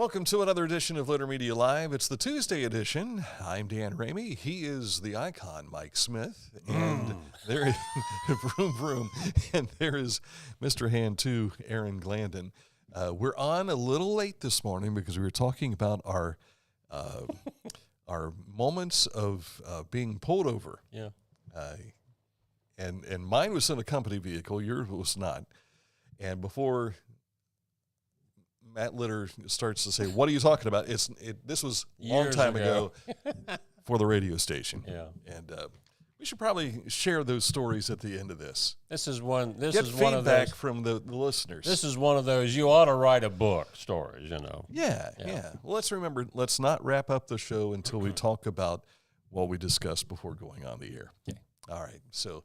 Welcome to another edition of Litter Media Live. It's the Tuesday edition. I'm Dan Ramey. He is the icon, Mike Smith. And there is, vroom, vroom. And there is Mr. Hand 2, Aaron Glandon. We're on a little late this morning because we were talking about our moments of being pulled over. Yeah. And mine was in a company vehicle. Yours was not. And before Matt Litter starts to say, "What are you talking about?" This was a long time ago for the radio station. Yeah. And we should probably share those stories at the end of this. This is one of those. Get feedback from the listeners. This is one of those you ought to write a book stories, Yeah. Well, let's not wrap up the show until we talk about what we discussed before going on the air. Okay. All right, so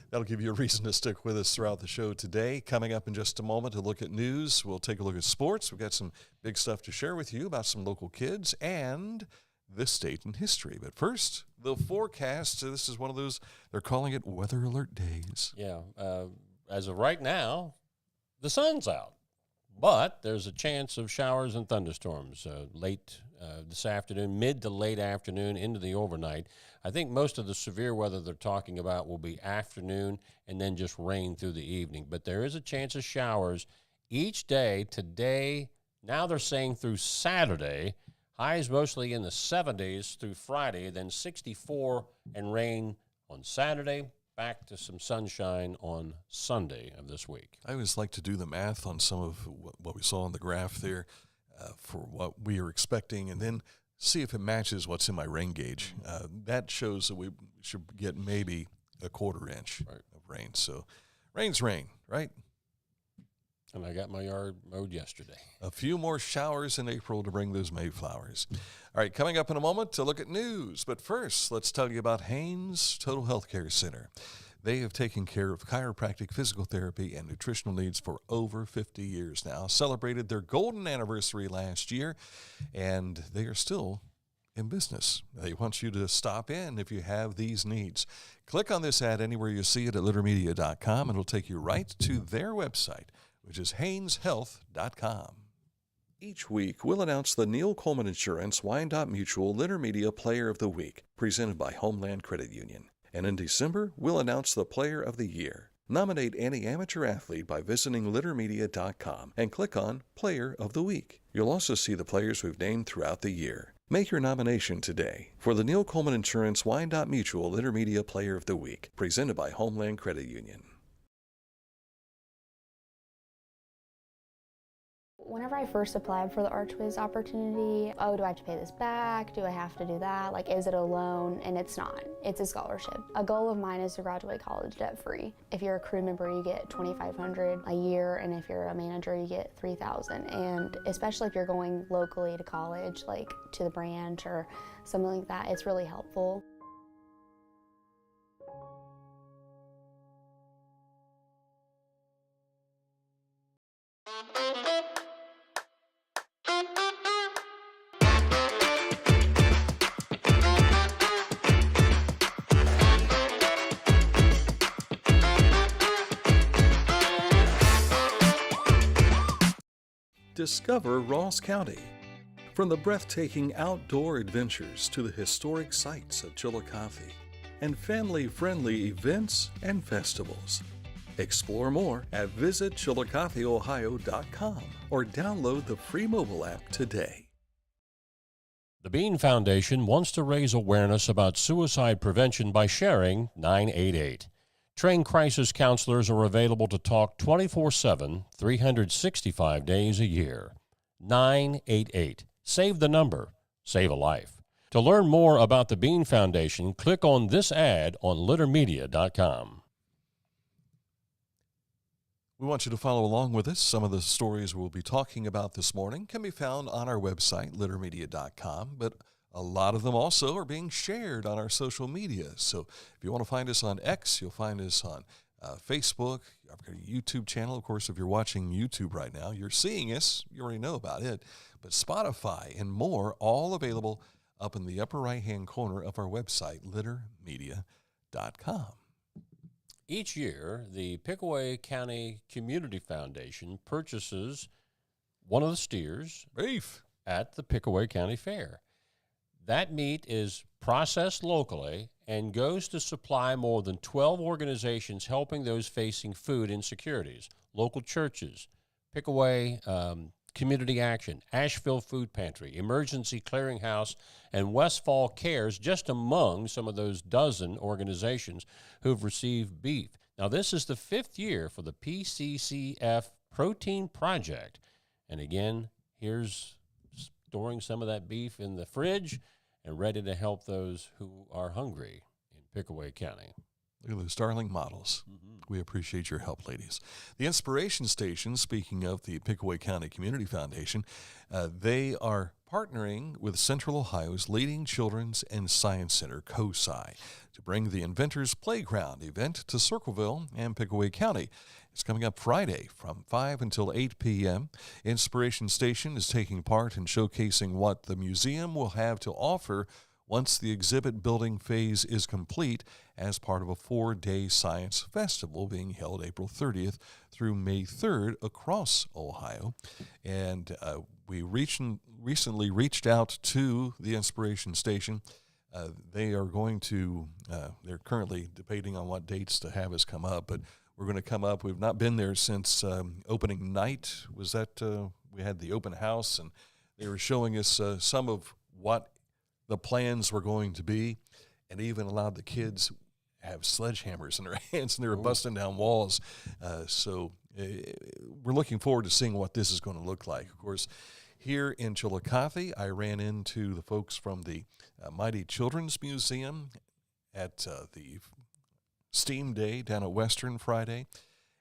that'll give you a reason to stick with us throughout the show today. Coming up in just a moment to look at news, we'll take a look at sports. We've got some big stuff to share with you about some local kids and this state in history. But first, the forecast. This is one of those, they're calling it weather alert days. Yeah. As of right now, the sun's out, but there's a chance of showers and thunderstorms late this afternoon, mid to late afternoon into the overnight. I think most of the severe weather they're talking about will be afternoon and then just rain through the evening. But there is a chance of showers each day. Today, now they're saying through Saturday, highs mostly in the 70s through Friday, then 64 and rain on Saturday, back to some sunshine on Sunday of this week. I always like to do the math on some of what we saw on the graph there for what we are expecting, and then see if it matches what's in my rain gauge. That shows that we should get maybe a quarter inch of rain. So rain's rain, right? And I got my yard mowed yesterday. A few more showers in April to bring those Mayflowers. All right, coming up in a moment to look at news. But first, let's tell you about Haynes Total Health Care Center. They have taken care of chiropractic, physical therapy, and nutritional needs for over 50 years now. Celebrated their golden anniversary last year, and they are still in business. They want you to stop in if you have these needs. Click on this ad anywhere you see it at littermedia.com, and it'll take you right to their website, which is hayneshealth.com. Each week, we'll announce the Neil Coleman Insurance Wyandotte Mutual Litter Media Player of the Week, presented by Homeland Credit Union. And in December, we'll announce the Player of the Year. Nominate any amateur athlete by visiting littermedia.com and click on Player of the Week. You'll also see the players we've named throughout the year. Make your nomination today for the Neil Coleman Insurance Wyandotte Mutual Litter Media Player of the Week, presented by Homeland Credit Union. Whenever I first applied for the Archways opportunity, do I have to pay this back? Do I have to do that? Like, is it a loan? And it's not. It's a scholarship. A goal of mine is to graduate college debt-free. If you're a crew member, you get $2,500 a year, and if you're a manager, you get $3,000. And especially if you're going locally to college, like to the branch or something like that, it's really helpful. Discover Ross County. From the breathtaking outdoor adventures to the historic sights of Chillicothe and family-friendly events and festivals. Explore more at visitchillicotheohio.com or download the free mobile app today. The Bean Foundation wants to raise awareness about suicide prevention by sharing 988. Trained crisis counselors are available to talk 24/7, 365 days a year. 988. Save the number. Save a life. To learn more about the Bean Foundation, click on this ad on littermedia.com. We want you to follow along with us. Some of the stories we'll be talking about this morning can be found on our website, littermedia.com, but a lot of them also are being shared on our social media. So if you want to find us on X, you'll find us on Facebook. I've got a YouTube channel. Of course, if you're watching YouTube right now, you're seeing us. You already know about it. But Spotify and more, all available up in the upper right-hand corner of our website, littermedia.com. Each year, the Pickaway County Community Foundation purchases one of the steers Beef. at the Pickaway County Fair. That meat is processed locally and goes to supply more than 12 organizations helping those facing food insecurities, local churches, Pickaway Community Action, Asheville Food Pantry, Emergency Clearinghouse, and Westfall Cares, just among some of those dozen organizations who've received beef. Now, this is the 5th year for the PCCF Protein Project. And again, here's storing some of that beef in the fridge and ready to help those who are hungry in Pickaway County. Look at those darling models. We appreciate your help, ladies. The Inspiration Station, speaking of the Pickaway County Community Foundation, they are partnering with Central Ohio's leading children's and science center, COSI, to bring the Inventor's Playground event to Circleville and Pickaway County. It's coming up Friday from 5 until 8 p.m. Inspiration Station is taking part in showcasing what the museum will have to offer once the exhibit building phase is complete as part of a 4-day science festival being held April 30th through May 3rd across Ohio. And we recently reached out to the Inspiration Station. They are going to, they're currently debating on what dates to have us come up, but we're going to come up. We've not been there since opening night. Was that, we had the open house, and they were showing us some of what the plans were going to be, and even allowed the kids have sledgehammers in their hands, and they were busting down walls. So we're looking forward to seeing what this is going to look like. Of course, here in Chillicothe, I ran into the folks from the Mighty Children's Museum at the STEAM Day down at Western Friday,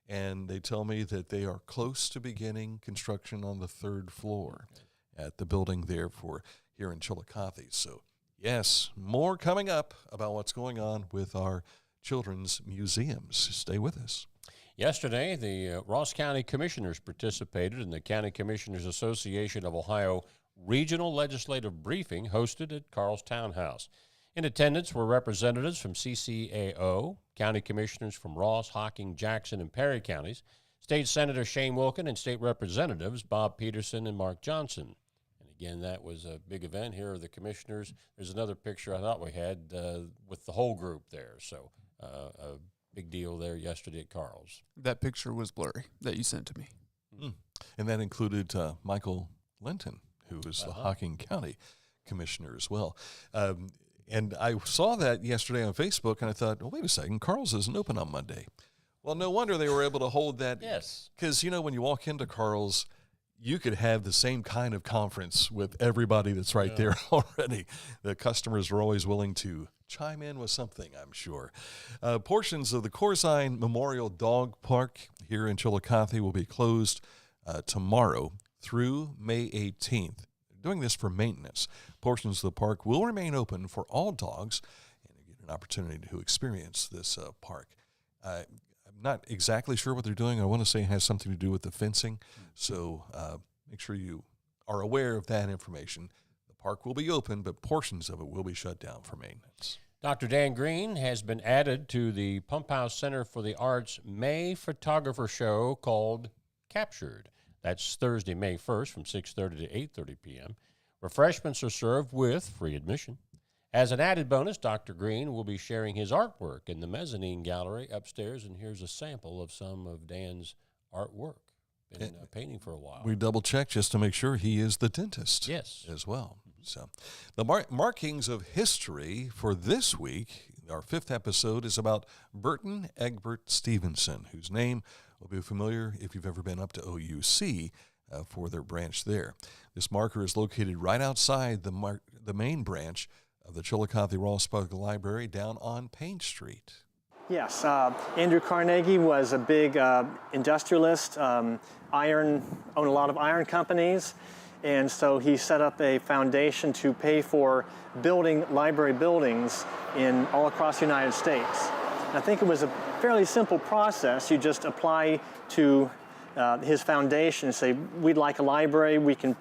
and they tell me that they are close to beginning construction on the 3rd floor at the building there for here in Chillicothe. So, yes, more coming up about what's going on with our children's museums. Stay with us. Yesterday, the Ross County Commissioners participated in the County Commissioners Association of Ohio Regional Legislative Briefing hosted at Carl's Townhouse. In attendance were representatives from CCAO, county commissioners from Ross, Hocking, Jackson, and Perry counties, State Senator Shane Wilkin, and state representatives Bob Peterson and Mark Johnson. Again, that was a big event. Here are the commissioners. There's another picture I thought we had with the whole group there. So a big deal there yesterday at Carl's. That picture was blurry that you sent to me. And that included Michael Linton, who is the Hocking County Commissioner as well. And I saw that yesterday on Facebook, and I thought, well, wait a second, Carl's isn't open on Monday. Well, no wonder they were able to hold that. Yes. Because, you know, when you walk into Carl's, you could have the same kind of conference with everybody that's right there already. The customers are always willing to chime in with something, I'm sure. Portions of the Corzine Memorial Dog Park here in Chillicothe will be closed tomorrow through May 18th. They're doing this for maintenance. Portions of the park will remain open for all dogs, and you get an opportunity to experience this park. I'm not exactly sure what they're doing. I want to say it has something to do with the fencing, so make sure you are aware of that information. The park will be open, but portions of it will be shut down for maintenance. Dr. Dan Greene has been added to the Pump House Center for the Arts May photographer show called Captured. That's Thursday, May 1st from 6:30 to 8:30 p.m. Refreshments are served with free admission. As an added bonus, Dr. Greene will be sharing his artwork in the mezzanine gallery upstairs, and here's a sample of some of Dan's artwork. Been painting for a while. We double-checked just to make sure he is the dentist as well. So the markings of history for this week, our 5th episode, is about Burton Egbert Stevenson, whose name will be familiar if you've ever been up to OUC for their branch there. This marker is located right outside the main branch of the Chillicothe Ross Public Library down on Payne Street. Yes, Andrew Carnegie was a big industrialist, owned a lot of iron companies, and so he set up a foundation to pay for building library buildings all across the United States. And I think it was a fairly simple process. You just apply to his foundation and say, we'd like a library, we can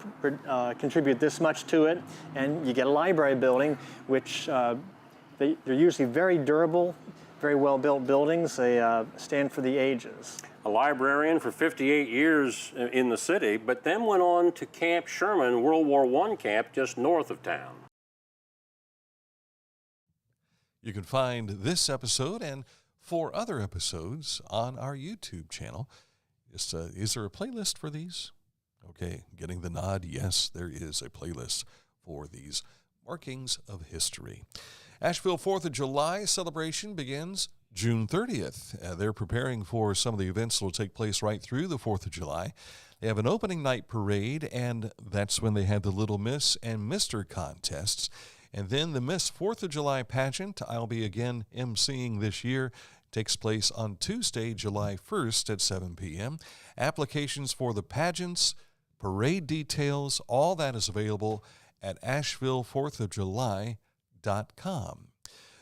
contribute this much to it, and you get a library building, which they're usually very durable, very well-built buildings. They stand for the ages. a librarian for 58 years in the city, but then went on to Camp Sherman, World War I camp just north of town. You can find this episode and 4 other episodes on our YouTube channel. Is there a playlist for these? Okay, getting the nod. Yes, there is a playlist for these markings of history. Asheville 4th of July celebration begins June 30th. They're preparing for some of the events that will take place right through the 4th of July. They have an opening night parade, and that's when they had the Little Miss and Mr. contests. And then the Miss 4th of July pageant, I'll be again emceeing this year, takes place on Tuesday, July 1st at 7 p.m. Applications for the pageants, parade details, all that is available at AshevilleFourthofJuly.com.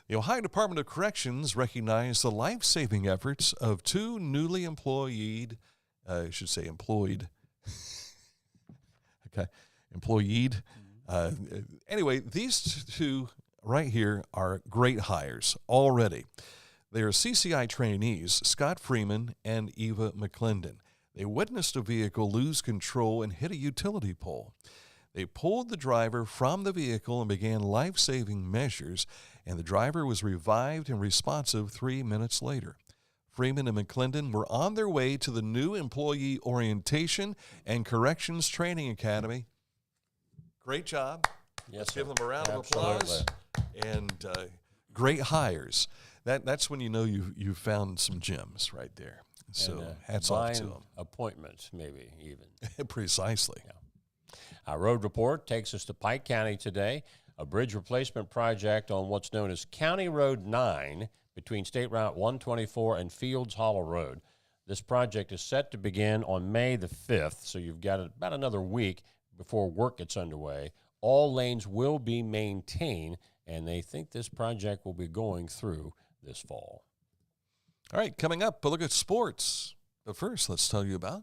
The Ohio Department of Corrections recognized the life-saving efforts of 2 newly employed, anyway, these 2 right here are great hires already. They are CCI trainees, Scott Freeman and Eva McClendon. They witnessed a vehicle lose control and hit a utility pole. They pulled the driver from the vehicle and began life-saving measures, and the driver was revived and responsive 3 minutes later. Freeman and McClendon were on their way to the new Employee Orientation and Corrections Training Academy. Great job. Yes, Let's sir. give them a round of Absolutely. applause. And great hires. That's when you know you've found some gems right there. So And, hats off to divine them. appointments, maybe even. Precisely. Yeah. Our road report takes us to Pike County today. A bridge replacement project on what's known as County Road 9 between State Route 124 and Fields Hollow Road. This project is set to begin on May the 5th, so you've got about another week before work gets underway. All lanes will be maintained, and they think this project will be going through this fall. All right, coming up, a look at sports. But first, let's tell you about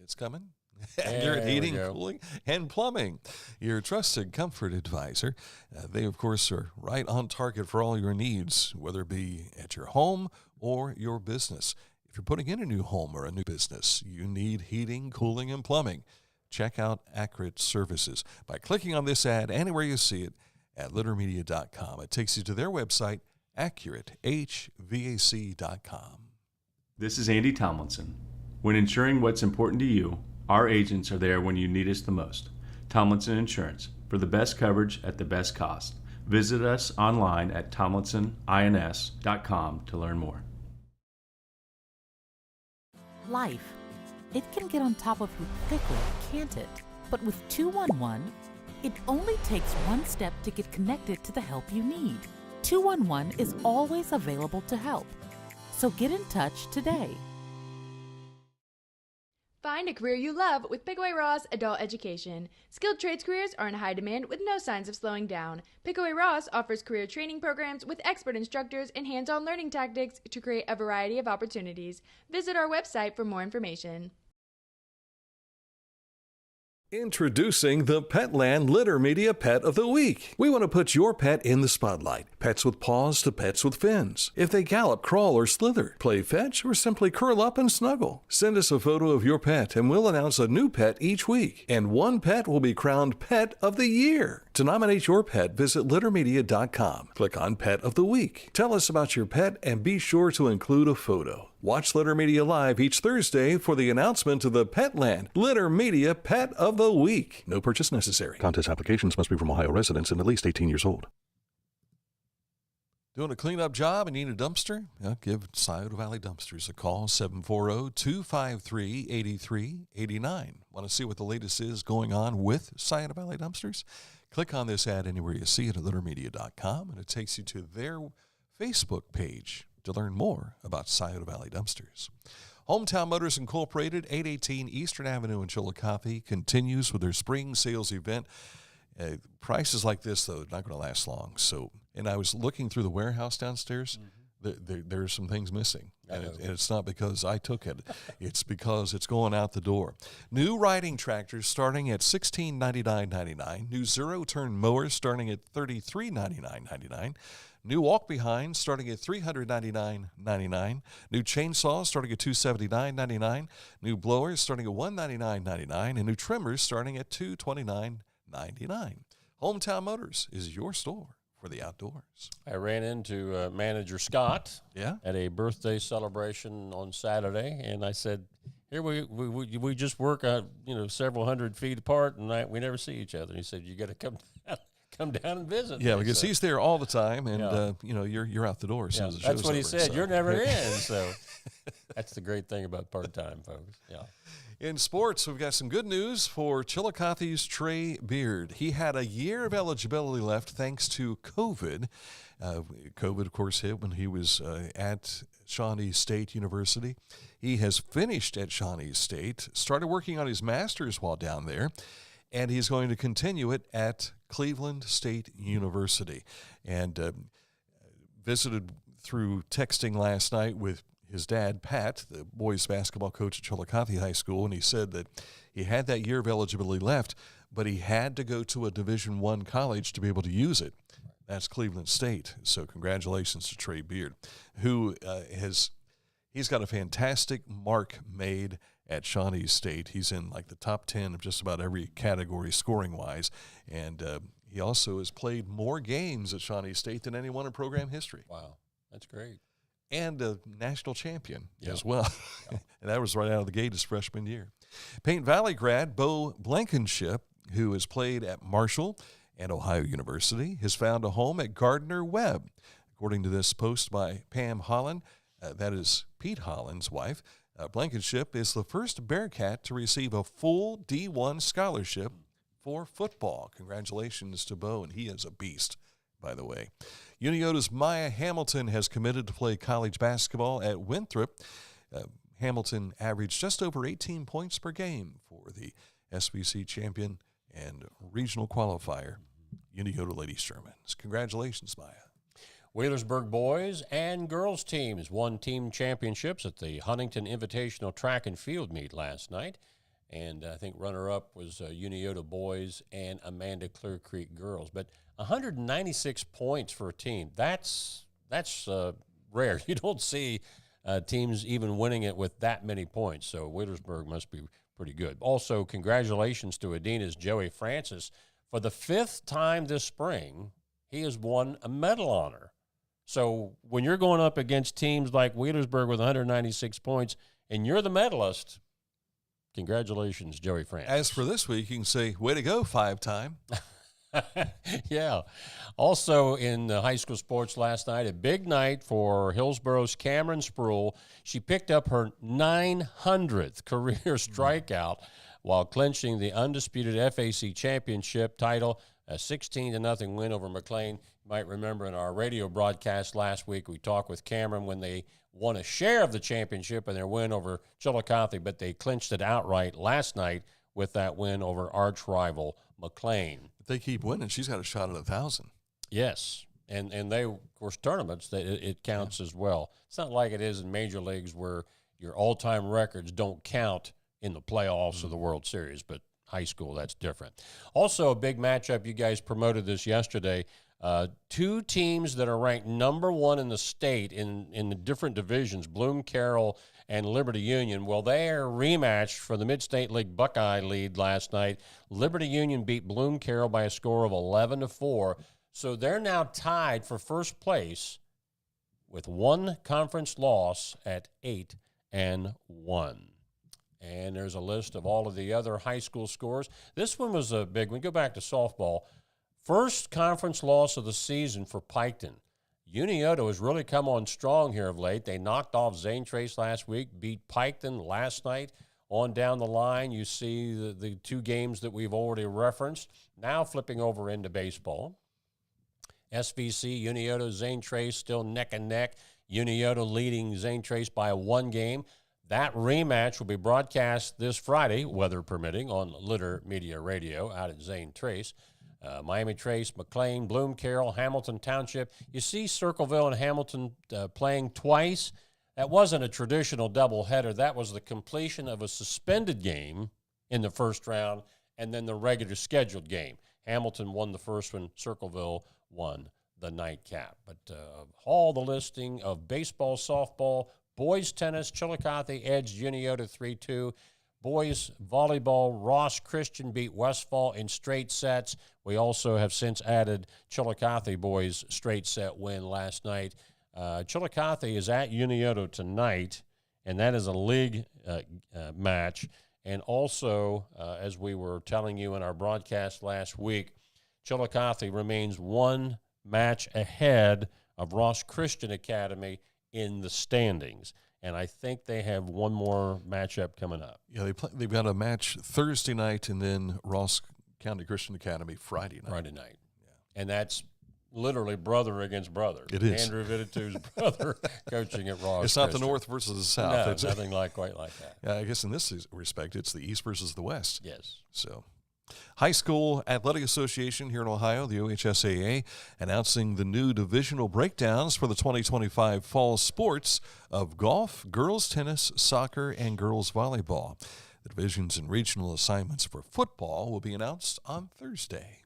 it's coming. Accurate There we Heating, go. Cooling, and Plumbing, your trusted comfort advisor. They, of course, are right on target for all your needs, whether it be at your home or your business. If you're putting in a new home or a new business, you need heating, cooling, and plumbing. Check out Accurate Services by clicking on this ad anywhere you see it at littermedia.com. It takes you to their website, AccurateHVAC.com. This is Andy Tomlinson. When ensuring what's important to you, our agents are there when you need us the most. Tomlinson Insurance, for the best coverage at the best cost. Visit us online at tomlinsonins.com to learn more. Life. It can get on top of you quickly, can't it? But with 211, it only takes one step to get connected to the help you need. 211 is always available to help. So get in touch today. Find a career you love with Pickaway Ross Adult Education. Skilled trades careers are in high demand with no signs of slowing down. Pickaway Ross offers career training programs with expert instructors and hands-on learning tactics to create a variety of opportunities. Visit our website for more information. Introducing the Petland Litter Media Pet of the Week. We want to put your pet in the spotlight. Pets with paws to pets with fins. If they gallop, crawl, or slither, play fetch, or simply curl up and snuggle. Send us a photo of your pet and we'll announce a new pet each week. And one pet will be crowned Pet of the Year. To nominate your pet, visit littermedia.com. Click on Pet of the Week. Tell us about your pet and be sure to include a photo. Watch Litter Media Live each Thursday for the announcement of the Petland Litter Media Pet of the Week. No purchase necessary. Contest applications must be from Ohio residents and at least 18 years old. Doing a cleanup job and need a dumpster? Give Scioto Valley Dumpsters a call, 740-253-8389. Want to see what the latest is going on with Scioto Valley Dumpsters? Click on this ad anywhere you see it at littermedia.com, and it takes you to their Facebook page to learn more about Scioto Valley Dumpsters. Hometown Motors Incorporated, 818 Eastern Avenue in Chillicothe, continues with their spring sales event. Prices like this, though, not going to last long. So, and I was looking through the warehouse downstairs. There are some things missing, and it's not because I took it. It's because it's going out the door. New riding tractors starting at $1699.99. New zero-turn mowers starting at $3399.99. New walk-behind starting at $399.99. New chainsaws starting at $279.99. New blowers starting at $199.99. And new trimmers starting at $229.99. Hometown Motors is your store for the outdoors. I ran into Manager Scott at a birthday celebration on Saturday, and I said, "Here we just work several hundred feet apart, and we never see each other." And he said, "You got to come down and visit." Yeah, because he's there all the time, and you're out the door as soon as the show's that's what he over, said. so. You're never in, so that's the great thing about part-time, folks. Yeah. In sports, we've got some good news for Chillicothe's Trey Beard. He had a year of eligibility left thanks to COVID. COVID, of course, hit when he was at Shawnee State University. He has finished at Shawnee State, started working on his master's while down there, and he's going to continue it at Cleveland State University. And visited through texting last night with his dad, Pat, the boys basketball coach at Chillicothe High School, and he said that he had that year of eligibility left, but he had to go to a Division I college to be able to use it. That's Cleveland State. So congratulations to Trey Beard, who he's got a fantastic mark made at Shawnee State. He's in like the top 10 of just about every category scoring-wise, and he also has played more games at Shawnee State than anyone in program history. Wow, that's great. And a national champion as well. And that was right out of the gate his freshman year. Paint Valley grad Bo Blankenship, who has played at Marshall and Ohio University, has found a home at Gardner-Webb. According to this post by Pam Holland, that is Pete Holland's wife, Blankenship is the first Bearcat to receive a full D1 scholarship for football. Congratulations to Bo, and he is a beast, by the way. Uniota's Maya Hamilton has committed to play college basketball at Winthrop. Hamilton averaged just over 18 points per game for the SBC champion and regional qualifier, Uniota Lady Shermans. Congratulations, Maya. Wheelersburg boys and girls teams won team championships at the Huntington Invitational track and field meet last night. And I think runner-up was Uniota boys and Amanda Clear Creek girls. But 196 points for a team, that's rare. You don't see teams even winning it with that many points. So Wheelersburg must be pretty good. Also, congratulations to Adina's Joey Francis. For the 5th time this spring, he has won a medal honor. So when you're going up against teams like Wheelersburg with 196 points and you're the medalist, congratulations, Joey Francis. As for this week, you can say, way to go, 5-time. Yeah. Also in high school sports last night, a big night for Hillsboro's Cameron Spruill. She picked up her 900th career strikeout while clinching the undisputed FAC championship title, a 16-0 win over McLean. You might remember in our radio broadcast last week, we talked with Cameron when they won a share of the championship in their win over Chillicothe, but they clinched it outright last night with that win over arch rival McLean. If they keep winning, she's got a shot at 1,000. Yes, and they, of course, tournaments, that it counts as well. It's not like it is in major leagues where your all-time records don't count in the playoffs or the World Series, but high school, that's different. Also, a big matchup, you guys promoted this yesterday. 2 teams that are ranked number 1 in the state in the different divisions, Bloom Carroll and Liberty Union. Well, they are rematched for the Mid-State League Buckeye lead last night. Liberty Union beat Bloom Carroll by a score of 11-4. So they're now tied for first place with 1 conference loss at 8-1. And there's a list of all of the other high school scores. This one was a big one. Go back to softball. First conference loss of the season for Piketon. Uniota has really come on strong here of late. They knocked off Zane Trace last week, beat Piketon last night. On down the line, you see the 2 games that we've already referenced. Now flipping over into baseball. SVC, Uniota, Zane Trace still neck and neck. Uniota leading Zane Trace by 1 game. That rematch will be broadcast this Friday, weather permitting, on Litter Media Radio out at Zane Trace. Miami Trace, McLean, Bloom Carroll, Hamilton Township. You see Circleville and Hamilton playing twice. That wasn't a traditional doubleheader. That was the completion of a suspended game in the first round and then the regular scheduled game. Hamilton won the first one. Circleville won the nightcap. But all the listing of baseball, softball, boys tennis, Chillicothe edged Unioto 3-2. Boys volleyball, Ross Christian beat Westfall in straight sets. We also have since added Chillicothe boys straight set win last night. Chillicothe is at Unioto tonight, and that is a league match. And also, as we were telling you in our broadcast last week, Chillicothe remains one match ahead of Ross Christian Academy in the standings. And I think they have one more matchup coming up. Yeah, they've got a match Thursday night and then Ross County Christian Academy Friday night. Yeah. And that's literally brother against brother. It is. Andrew Viditu's brother coaching at Ross It's not Christian. the North versus the South. No, It's nothing quite like that. Yeah, I guess in this respect, it's the East versus the West. Yes. So, High School Athletic Association here in Ohio, the OHSAA, announcing the new divisional breakdowns for the 2025 fall sports of golf, girls tennis, soccer, and girls volleyball. The divisions and regional assignments for football will be announced on Thursday.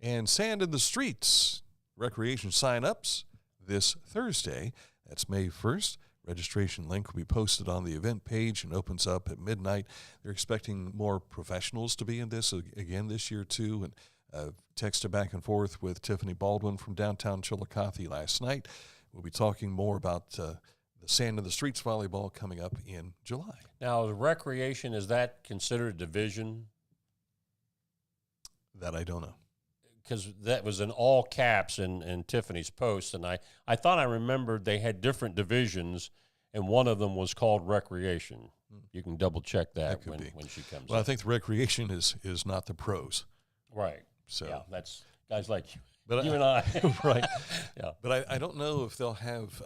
And Sand in the Streets recreation sign-ups this Thursday. That's May 1st. Registration link will be posted on the event page and opens up at midnight. They're expecting more professionals to be in this again this year, too. And texted back and forth with Tiffany Baldwin from downtown Chillicothe last night. We'll be talking more about the Sand in the Streets volleyball coming up in July. Now, the recreation, is that considered a division? That I don't know. Because that was in all caps in Tiffany's post, and I thought I remembered they had different divisions, and one of them was called recreation. You can double check that when she comes. Well, I think the recreation is not the pros, right? So yeah, that's guys like you, but you and I, right? Yeah, but I don't know if they'll have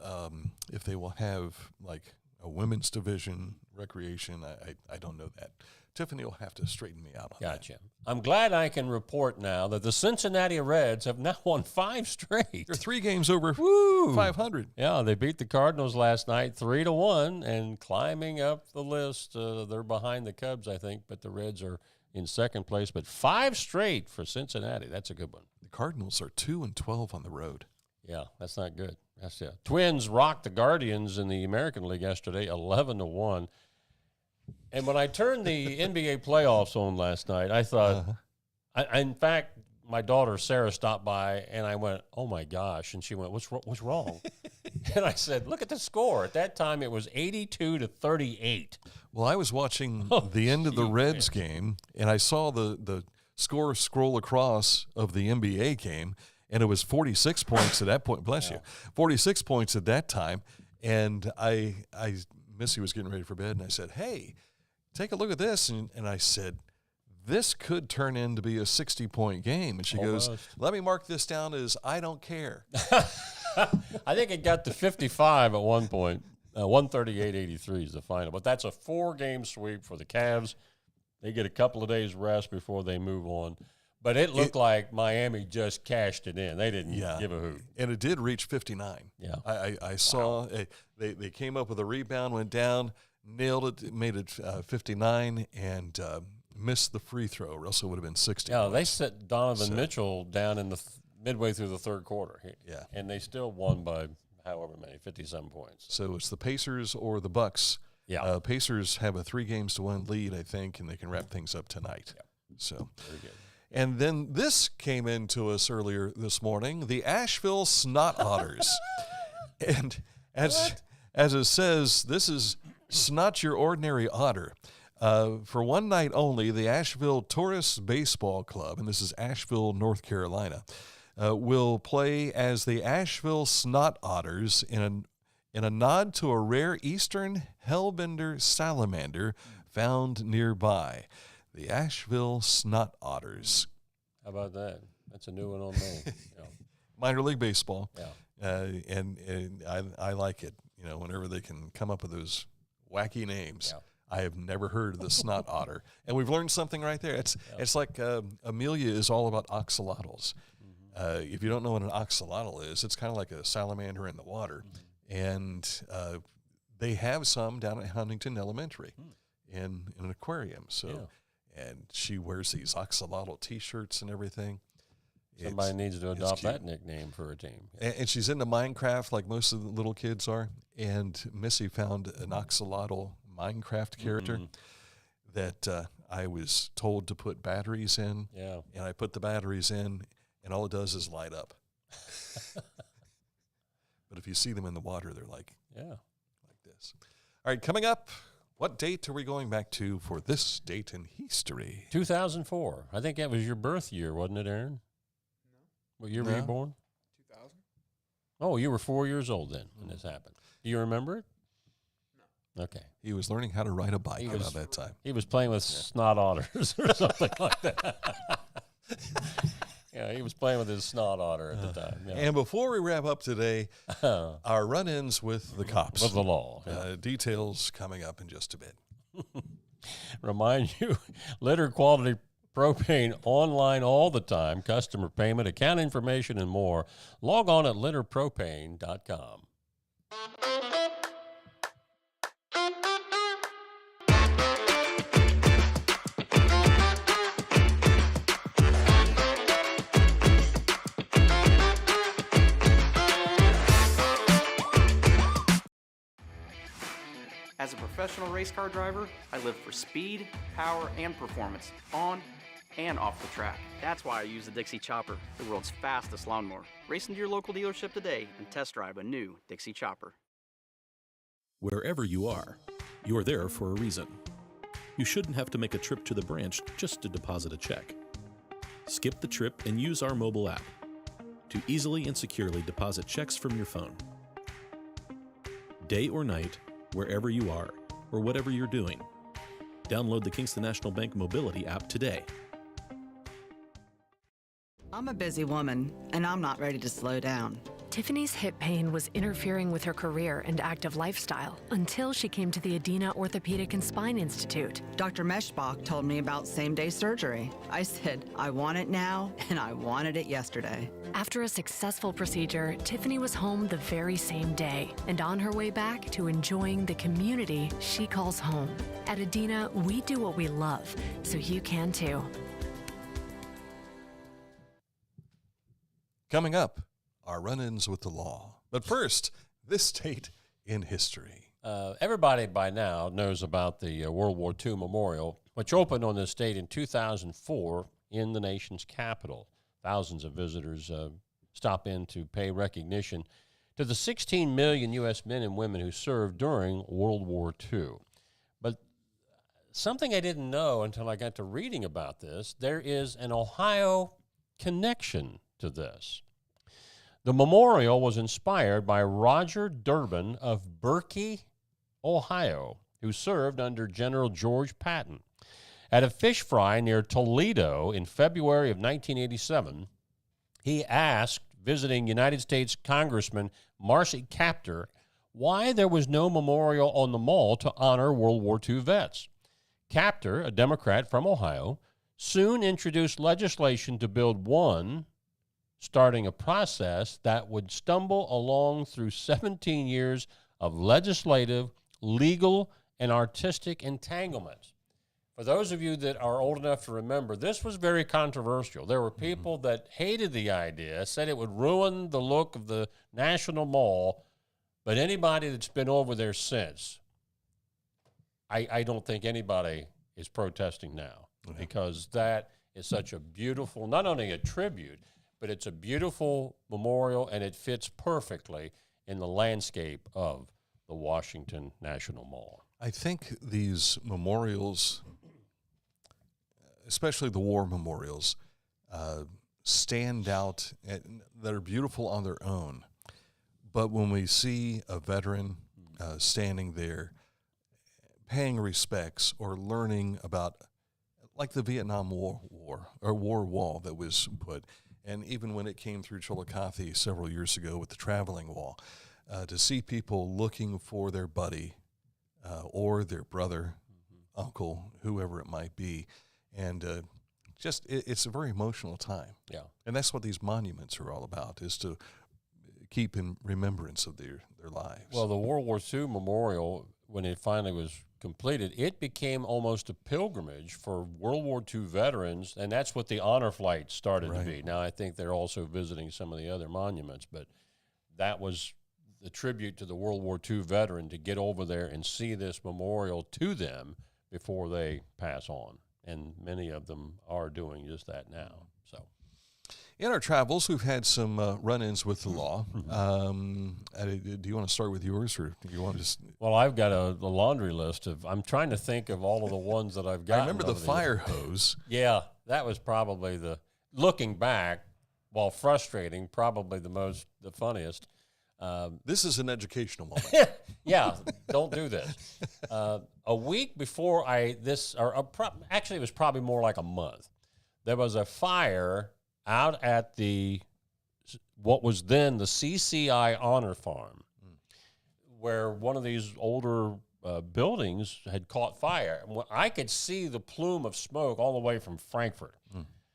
if they will have like a women's division recreation. I don't know that. Tiffany will have to straighten me out on that. Gotcha. I'm glad I can report now that the Cincinnati Reds have now won 5 straight. They're 3 games over 500. Yeah, they beat the Cardinals last night 3-1 and climbing up the list. They're behind the Cubs, I think, but the Reds are in second place. But 5 straight for Cincinnati. That's a good one. The Cardinals are 2-12 on the road. Yeah, that's not good. That's it. Twins rocked the Guardians in the American League yesterday, 11-1. And when I turned the NBA playoffs on last night, I thought, in fact, my daughter Sarah stopped by, and I went, "Oh my gosh!" And she went, "What's wrong?" And I said, "Look at the score." At that time, it was 82-38. Well, I was watching the end of the Reds game, and I saw the score scroll across of the NBA game, and it was 46 points at that point. Bless you, 46 points at that time, and Missy was getting ready for bed, and I said, "Hey, take a look at this." And I said, "This could turn into be a 60-point game." And she goes, "Let me mark this down as I don't care." I think it got to 55 at one point. 138-83 is the final. But that's a 4-game sweep for the Cavs. They get a couple of days rest before they move on. But it looked like Miami just cashed it in. They didn't give a hoot. And it did reach 59. Yeah. I saw they came up with a rebound, went down, nailed it, made it 59, and missed the free throw, or else it would have been 60. Yeah, they set Donovan Mitchell down in the midway through the third quarter. Yeah. And they still won by however many, 57 points. So it's the Pacers or the Bucks. Yeah. Pacers have a 3-1 lead, I think, and they can wrap things up tonight. Yeah. So very good. And then this came into us earlier this morning, the Asheville Snot Otters. And as it says, this is not your ordinary otter. For one night only, the Asheville Tourist Baseball Club, and this is Asheville, North Carolina, will play as the Asheville Snot Otters in a nod to a rare eastern hellbender salamander found nearby. The Asheville Snot Otters. How about that? That's a new one on me. Yeah. Minor league baseball. Yeah. And I like it. You know, whenever they can come up with those wacky names. Yeah. I have never heard of the snot otter. And we've learned something right there. It's like Amelia is all about axolotls. Mm-hmm. If you don't know what an axolotl is, it's kind of like a salamander in the water. Mm-hmm. And they have some down at Huntington Elementary in an aquarium. So, and she wears these axolotl T-shirts and everything. Somebody needs to adopt that nickname for a team. And she's into Minecraft like most of the little kids are. And Missy found an axolotl Minecraft character that I was told to put batteries in. Yeah. And I put the batteries in, and all it does is light up. But if you see them in the water, they're like this. All right, coming up, what date are we going back to for this date in history? 2004. I think that was your birth year, wasn't it, Aaron? No. What year were you born? 2000. Oh, you were 4 years old then when this happened. Do you remember it? No. Okay. He was learning how to ride a bike about that time. He was playing with snot otters or something like that. Yeah, he was playing with his snot otter at the time. Yeah. And before we wrap up today, our run-ins with the cops. With the law. Yeah. Details coming up in just a bit. Remind you, litter quality propane online all the time, customer payment, account information, and more. Log on at litterpropane.com. As a professional race car driver, I live for speed, power, and performance, on and off the track. That's why I use the Dixie Chopper, the world's fastest lawnmower. Race into your local dealership today and test drive a new Dixie Chopper. Wherever you are, you're there for a reason. You shouldn't have to make a trip to the branch just to deposit a check. Skip the trip and use our mobile app to easily and securely deposit checks from your phone. Day or night, wherever you are, or whatever you're doing. Download the Kingston National Bank Mobility app today. I'm a busy woman, and I'm not ready to slow down. Tiffany's hip pain was interfering with her career and active lifestyle until she came to the Adina Orthopedic and Spine Institute. Dr. Meshbach told me about same-day surgery. I said, I want it now, and I wanted it yesterday. After a successful procedure, Tiffany was home the very same day and on her way back to enjoying the community she calls home. At Adina, we do what we love, so you can too. Coming up, our run-ins with the law. But first, this date in history. Everybody by now knows about the World War II Memorial, which opened on this date in 2004 in the nation's capital. Thousands of visitors stop in to pay recognition to the 16 million U.S. men and women who served during World War II. But something I didn't know until I got to reading about this, there is an Ohio connection to this. The memorial was inspired by Roger Durbin of Berkey, Ohio, who served under General George Patton. At a fish fry near Toledo in February of 1987, he asked visiting United States Congressman Marcy Kaptur why there was no memorial on the mall to honor World War II vets. Kaptur, a Democrat from Ohio, soon introduced legislation to build one, starting a process that would stumble along through 17 years of legislative, legal, and artistic entanglements. For those of you that are old enough to remember, this was very controversial. There were people that hated the idea, said it would ruin the look of the National Mall, but anybody that's been over there since, I don't think anybody is protesting now, because that is such a beautiful, not only a tribute, but it's a beautiful memorial, and it fits perfectly in the landscape of the Washington National Mall. I think these memorials, especially the war memorials, stand out, that are beautiful on their own. But when we see a veteran standing there, paying respects or learning about, like the Vietnam War wall that was put, and even when it came through Chillicothe several years ago with the traveling wall, to see people looking for their buddy or their brother, uncle, whoever it might be, and it's a very emotional time. Yeah. And that's what these monuments are all about, is to keep in remembrance of their lives. Well, the World War II Memorial, when it finally was completed, it became almost a pilgrimage for World War II veterans, and that's what the honor flight started to be. Now, I think they're also visiting some of the other monuments, but that was the tribute to the World War II veteran to get over there and see this memorial to them before they pass on. And many of them are doing just that now. So, in our travels, we've had some run-ins with the law. Do you want to start with yours, or do you want to just? Well, I've got a laundry list of. I'm trying to think of all of the ones that I've got. I remember the fire hose. Yeah, that was probably looking back, while frustrating, probably the funniest. This is an educational moment. Yeah, don't do this. A week before actually it was probably more like a month. There was a fire out at what was then the CCI Honor Farm, where one of these older buildings had caught fire. And I could see the plume of smoke all the way from Frankfurt.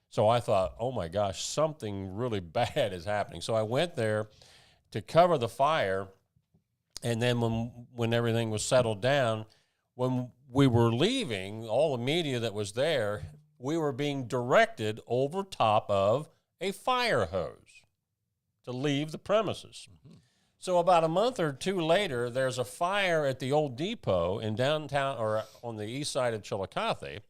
So I thought, oh my gosh, something really bad is happening. So I went there to cover the fire, and then when everything was settled down, when we were leaving, all the media that was there, we were being directed over top of a fire hose to leave the premises. So about a month or two later, there's a fire at the old depot in downtown, or on the east side of Chillicothe.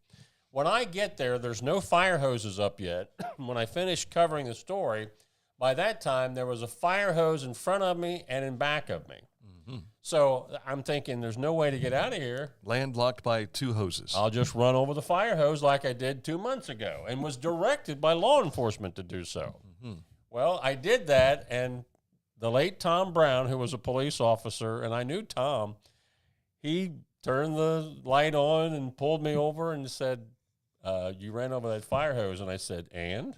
When I get there, there's no fire hoses up yet. When I finished covering the story, by that time, there was a fire hose in front of me and in back of me. So I'm thinking there's no way to get out of here. Landlocked by two hoses. I'll just run over the fire hose like I did 2 months ago, and was directed by law enforcement to do so. Well, I did that, and the late Tom Brown, who was a police officer, and I knew Tom, he turned the light on and pulled me over and said, you ran over that fire hose. And I said, and?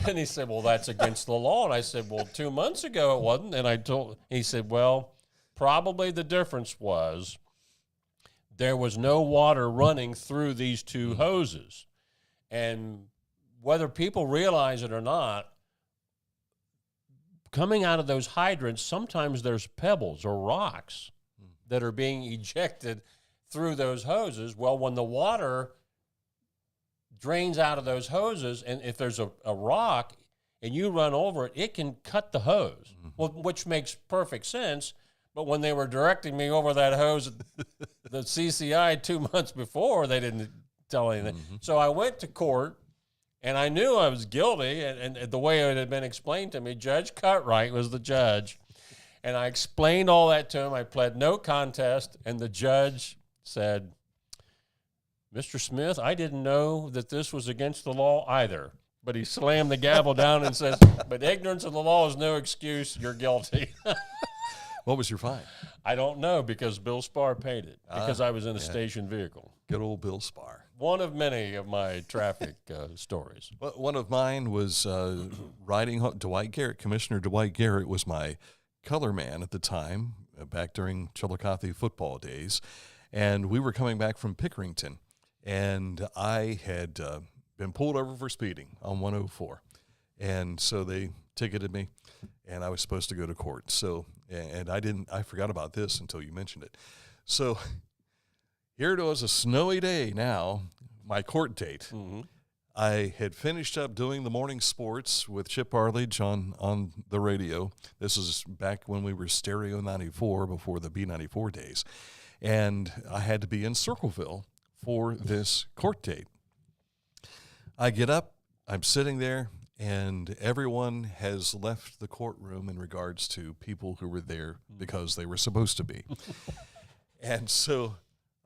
And he said, well, that's against the law. And I said, well, 2 months ago it wasn't. And he said, well, probably the difference was there was no water running through these two hoses. And whether people realize it or not, coming out of those hydrants, sometimes there's pebbles or rocks that are being ejected through those hoses. Well, when the water drains out of those hoses, and if there's a rock and you run over it, it can cut the hose, well, which makes perfect sense. But when they were directing me over that hose, the CCI 2 months before, they didn't tell anything. So I went to court, and I knew I was guilty, and the way it had been explained to me, Judge Cutright was the judge, and I explained all that to him. I pled no contest, and the judge said, Mr. Smith, I didn't know that this was against the law either. But he slammed the gavel down and says, but ignorance of the law is no excuse. You're guilty. What was your fine? I don't know, because Bill Spar paid it, because I was in a station vehicle. Good old Bill Spar. One of many of my traffic stories. Well, one of mine was riding home. Dwight Garrett, Commissioner Dwight Garrett was my color man at the time, back during Chillicothe football days. And we were coming back from Pickerington. And I had been pulled over for speeding on 104. And so they ticketed me, and I was supposed to go to court. So, and I forgot about this until you mentioned it. So here it was, a snowy day now, my court date. I had finished up doing the morning sports with Chip Arledge on the radio. This is back when we were Stereo 94, before the B94 days. And I had to be in Circleville for this court date. I get up, I'm sitting there, and everyone has left the courtroom in regards to people who were there because they were supposed to be. And so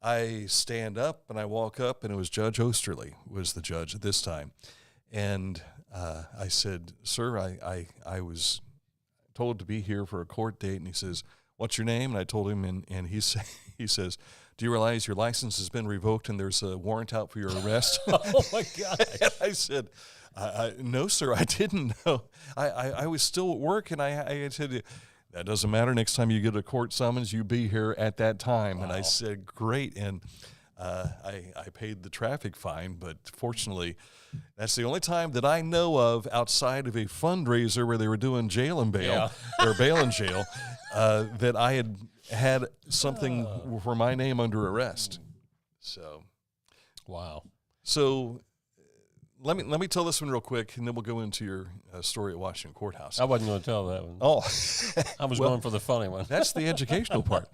I stand up and I walk up, and it was Judge Osterly was the judge at this time. And I said, sir, I was told to be here for a court date. And he says, what's your name? And I told him, and he says, do you realize your license has been revoked and there's a warrant out for your arrest? Oh, my gosh. I said, no, sir, I didn't know. I was still at work, and I said, that doesn't matter. Next time you get a court summons, you be here at that time. Wow. And I said, great. And I paid the traffic fine, but fortunately, that's the only time that I know of outside of a fundraiser where they were doing jail and bail, or bail and jail, that I had had something for my name under arrest. So, wow. So let me tell this one real quick, and then we'll go into your story at Washington Courthouse. I wasn't going to tell that one. Oh, I was going for the funny one. That's the educational part.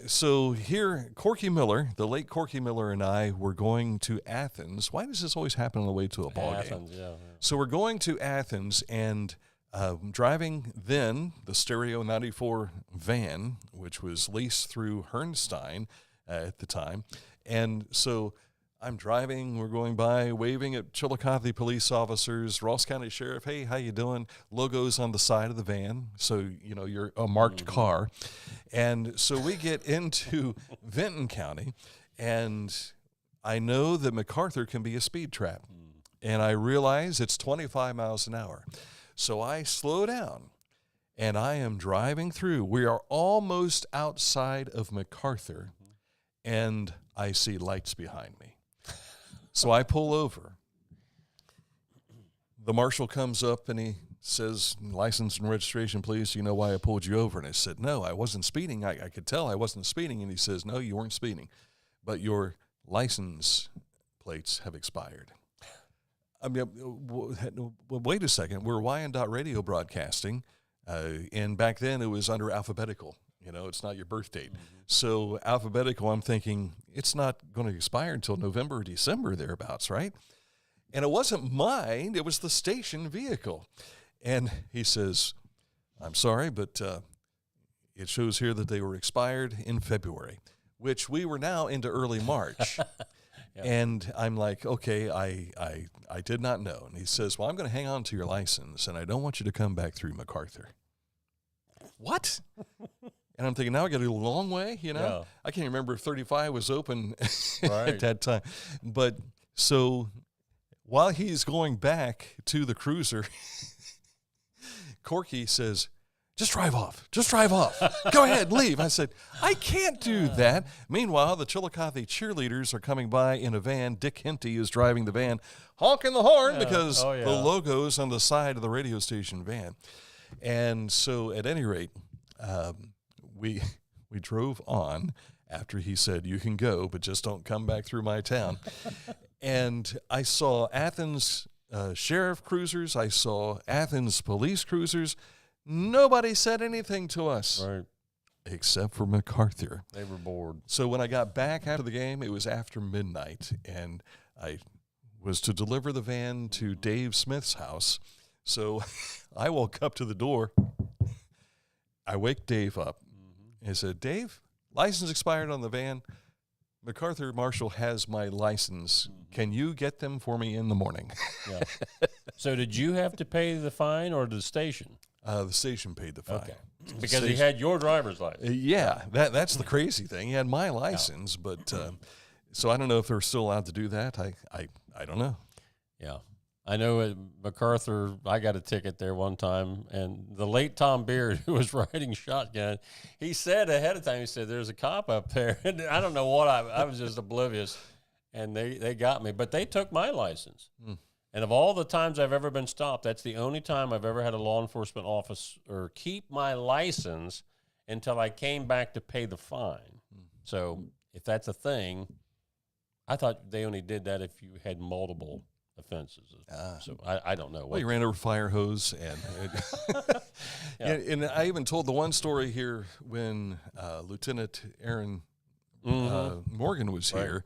So here, Corky Miller, the late Corky Miller, and I were going to Athens. Why does this always happen on the way to a ball game? Yeah. So we're going to Athens and driving then the Stereo 94 van, which was leased through Hernstein at the time. And so I'm driving, we're going by, waving at Chillicothe police officers, Ross County Sheriff, hey, how you doing? Logos on the side of the van, so, you know, you're a marked car. And so we get into Vinton County, and I know that MacArthur can be a speed trap. And I realize it's 25 miles an hour. So I slow down, and I am driving through. We are almost outside of MacArthur, and I see lights behind me. So I pull over. The marshal comes up, and he says, license and registration, please. You know why I pulled you over? And I said, no, I wasn't speeding. I could tell I wasn't speeding. And he says, no, you weren't speeding, but your license plates have expired. I mean, wait a second. We're Wyandotte Radio broadcasting, and back then it was under alphabetical. You know, it's not your birth date. So alphabetical, I'm thinking, it's not going to expire until November or December, thereabouts, right? And it wasn't mine. It was the station vehicle. And he says, I'm sorry, but it shows here that they were expired in February, which we were now into early March. Yep. And I'm like, okay, I did not know. And he says, well, I'm going to hang on to your license, and I don't want you to come back through MacArthur. What? And I'm thinking, now I got to go a long way, you know? Yeah. I can't remember if 35 was open at that time. But so while he's going back to the cruiser, Corky says, just drive off. Just drive off. Go ahead, leave. I said, I can't do that. Meanwhile, the Chillicothe cheerleaders are coming by in a van. Dick Henty is driving the van, honking the horn because the logo's on the side of the radio station van. And so at any rate, we drove on after he said, you can go, but just don't come back through my town. And I saw Athens sheriff cruisers. I saw Athens police cruisers. Nobody said anything to us, right, except for MacArthur. They were bored. So when I got back after the game, it was after midnight, and I was to deliver the van to Dave Smith's house. So I woke up to the door. I wake Dave up and I said, Dave, license expired on the van. MacArthur Marshall has my license. Can you get them for me in the morning? Yeah. So did you have to pay the fine or the station? The station paid the fine. Okay. Because he had your driver's license. Yeah, that's the crazy thing. He had my license, but so I don't know if they're still allowed to do that. I don't know. Yeah. I know at MacArthur, I got a ticket there one time, and the late Tom Beard, who was riding shotgun, he said ahead of time, he said, there's a cop up there. And I don't know what, I was just oblivious, and they got me. But they took my license. And of all the times I've ever been stopped, that's the only time I've ever had a law enforcement officer keep my license until I came back to pay the fine. So if that's a thing, I thought they only did that if you had multiple offenses. So I don't know. Well, you ran over a fire hose. And I even told the one story here when Lieutenant Aaron Morgan was here,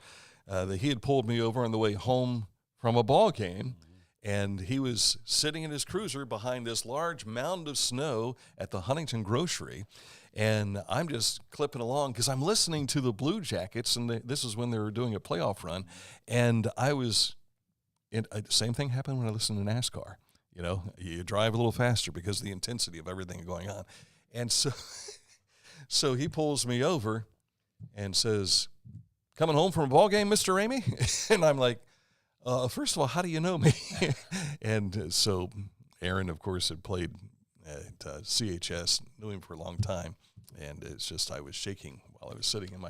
that he had pulled me over on the way home from a ball game, and he was sitting in his cruiser behind this large mound of snow at the Huntington grocery, and I'm just clipping along because I'm listening to the Blue Jackets, and this is when they were doing a playoff run, and I was, same thing happened when I listened to NASCAR. You know, you drive a little faster because of the intensity of everything going on. And so he pulls me over and says, coming home from a ball game, Mr. Ramey? And I'm like, first of all, how do you know me? And so Aaron, of course, had played at CHS, knew him for a long time, and it's just I was shaking while I was sitting in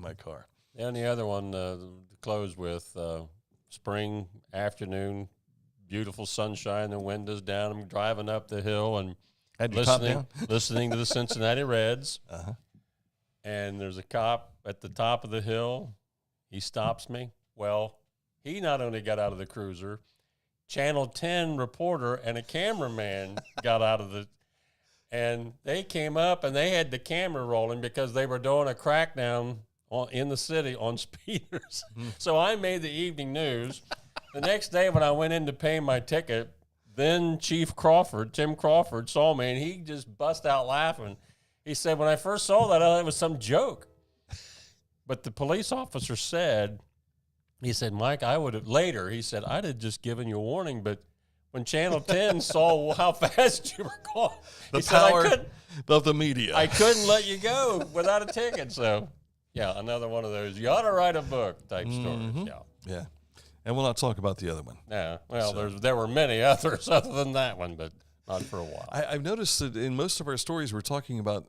my car. And the other one to close with, spring afternoon, beautiful sunshine, the windows down. I'm driving up the hill, and Had your top down? listening to the Cincinnati Reds. Uh-huh. And there's a cop at the top of the hill. He stops me. Well, he not only got out of the cruiser, Channel 10 reporter and a cameraman got out of the, and they came up and they had the camera rolling because they were doing a crackdown in the city on speeders. So I made the evening news. The next day when I went in to pay my ticket, then Chief Crawford, Tim Crawford, saw me, and he just bust out laughing. He said, when I first saw that, I thought it was some joke. But the police officer said, he said, Mike, he said, I'd have just given you a warning, but when Channel 10 saw how fast you were going, the power of the media. I couldn't let you go without a ticket. So, yeah, another one of those, you ought to write a book type stories. Yeah. And we'll not talk about the other one. Yeah, well, there were many others other than that one, but not for a while. I've noticed that in most of our stories, we're talking about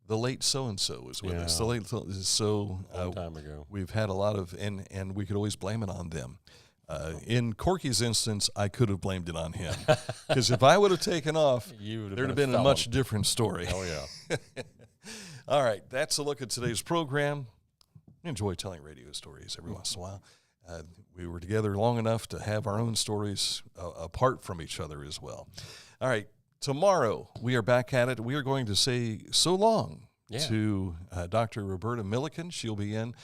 the late so-and-so was with us. The late so long time ago. We've had a lot of, and we could always blame it on them. In Corky's instance, I could have blamed it on him. Because if I would have taken off, there'd have been a much different story. Oh, yeah. All right, that's a look at today's program. I enjoy telling radio stories every once in a while. We were together long enough to have our own stories apart from each other as well. All right, tomorrow we are back at it. We are going to say so long to Dr. Roberta Milliken. She'll be in.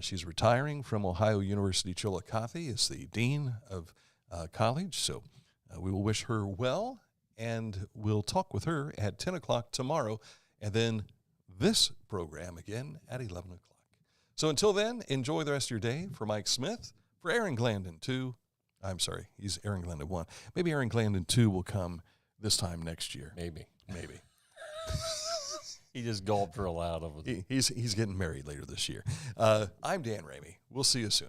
She's retiring from Ohio University Chillicothe as the Dean of College. So we will wish her well, and we'll talk with her at 10 o'clock tomorrow, and then this program again at 11 o'clock. So until then, enjoy the rest of your day. For Mike Smith, for Aaron Glandon 2, I'm sorry, he's Aaron Glandon 1. Maybe Aaron Glandon 2 will come this time next year. Maybe. He just gulped real loud over there. He's getting married later this year. I'm Dan Ramey. We'll see you soon.